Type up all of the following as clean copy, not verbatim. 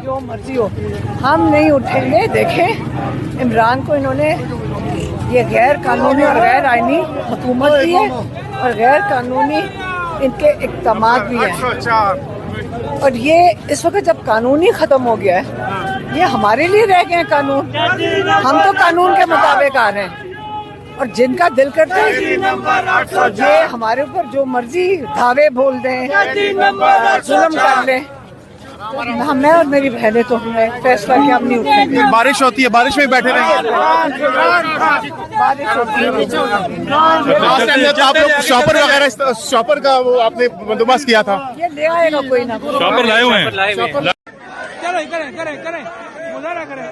जो मर्जी हो, हम नहीं उठेंगे। देखें, इमरान को इन्होंने ये गैर कानूनी और गैर आईनी हुकूमत भी है और गैर कानूनी इनके इक़दामात भी हैं। और ये इस वक्त जब कानून ही ख़त्म हो गया है, ये हमारे लिए रह गए हैं कानून। हम तो कानून के मुताबिक आ रहे हैं और जिनका दिल करता है ये हमारे ऊपर जो मर्जी धावे बोल दें, जुल्म कर लें, मैं और मेरी बहनें तो हमें फैसला कि हम नहीं उठेंगे। बारिश होती है, बारिश में बैठे रहेंगे। बारिश होती है। लास्ट टाइम जब आप लोग शॉपर वगैरह शॉपर का वो आपने बंदोबस्त किया था, ये ले आएगा कोई ना कोई। शॉपर लाए हुए हैं। करें मुजाहरा करें।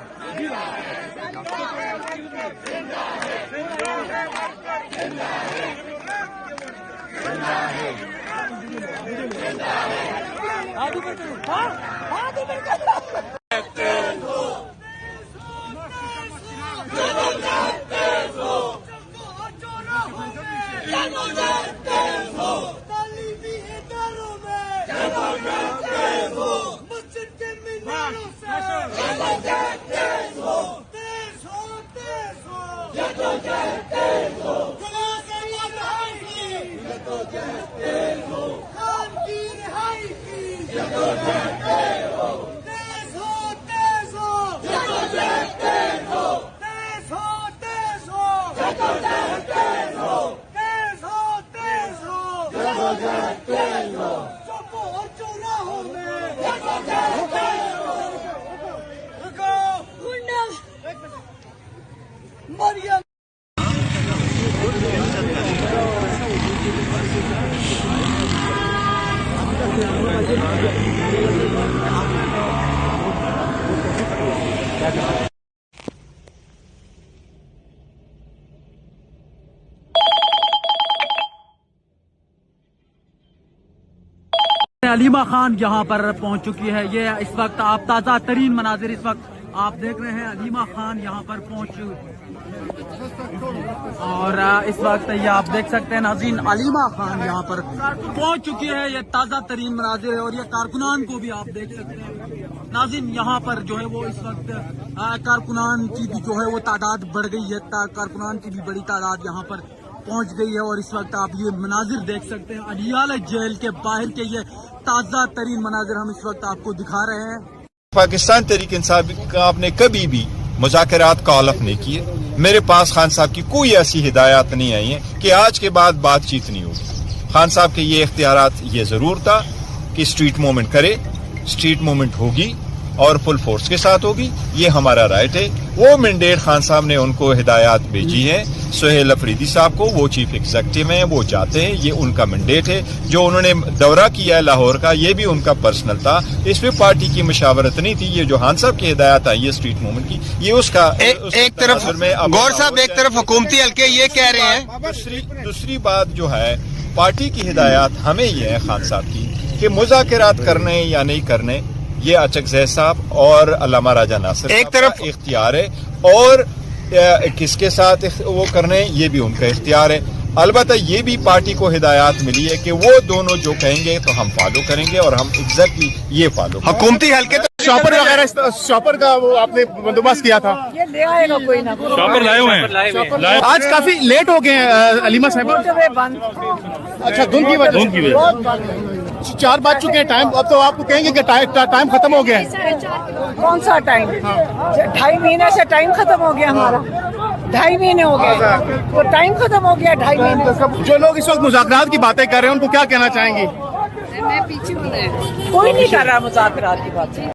अलीमा खान यहाँ पर पहुँच चुकी है। ये इस वक्त आप ताज़ा तरीन मनाजिर इस वक्त आप देख रहे हैं। अलीमा खान यहाँ पर पहुँच और इस वक्त ये आप देख सकते हैं नाज़रीन, अलीमा खान यहाँ पर पहुँच चुकी है। ये ताज़ा तरीन मनाजिर है और ये कारकुनान को भी आप देख सकते हैं नाज़रीन। यहाँ पर जो है वो इस वक्त कारकुनान की भी जो है वो तादाद बढ़ गई है। कारकुनान की भी बड़ी तादाद यहाँ पर पहुंच गई है और इस वक्त आप ये मनाजिर देख सकते हैं अडियाला जेल के बाहर के। ये ताज़ा तरीन मनाजिर हम इस वक्त आपको दिखा रहे हैं। पाकिस्तान तहरीक इंसाफ आपने कभी भी मुज़ाकरात का हलफ नहीं किए। मेरे पास खान साहब की कोई ऐसी हिदायत नहीं आई है कि आज के बाद बातचीत नहीं होगी। खान साहब के ये इख्तियारात ये ज़रूर था कि स्ट्रीट मूवमेंट करे, स्ट्रीट मूवमेंट होगी और फुल फोर्स के साथ होगी, ये हमारा राइट है। वो मैंडेट खान साहब ने उनको हिदायत भेजी है सुहेल अफरीदी साहब को, वो चीफ एग्जीक्यूटिव हैं, वो जाते हैं, ये उनका मैंडेट है। जो उन्होंने दौरा किया है लाहौर का, ये भी उनका पर्सनल था, इसमें पार्टी की मशावरत नहीं थी। ये जो खान साहब की हिदायत आई है स्ट्रीट मूवमेंट की, ये उसका एक तरफ गौर साहब, एक तरफ हुकूमती हल्के ये कह रहे हैं। दूसरी बात जो है, पार्टी की हिदायत हमें ये है खान साहब की कि मुज़ाकरात करने या नहीं करने ये अचकज़ई साहब और अल्लामा राजा नासिर एक तरफ इख्तियार है और किसके साथ वो करने ये भी उनका इख्तियार है। अलबत्ता ये भी पार्टी को हिदायत मिली है कि वो दोनों जो कहेंगे तो हम फॉलो करेंगे और हम एग्जैक्टली ये फॉलो। हुकूमती हल्के तो शॉपर वगैरह शॉपर का वो आपने बंदोबस्त किया था, ये ले आएगा कोई ना कोई। शॉपर लाए हुए हैं। आज काफी लेट हो गए हैं अलीमा साहब। अच्छा, धुंध की वजह 4 बज चुके हैं टाइम। अब तो आपको कहेंगे कि टाइम खत्म हो गया है। कौन सा टाइम? 2.5 महीने से टाइम खत्म हो गया हमारा। 2.5 महीने हो गए तो टाइम खत्म हो गया। 2.5 महीने। जो लोग इस वक्त मुज़ाकरात की बातें कर रहे हैं उनको क्या कहना चाहेंगे? कोई नहीं कर रहा मुज़ाकरात की बात।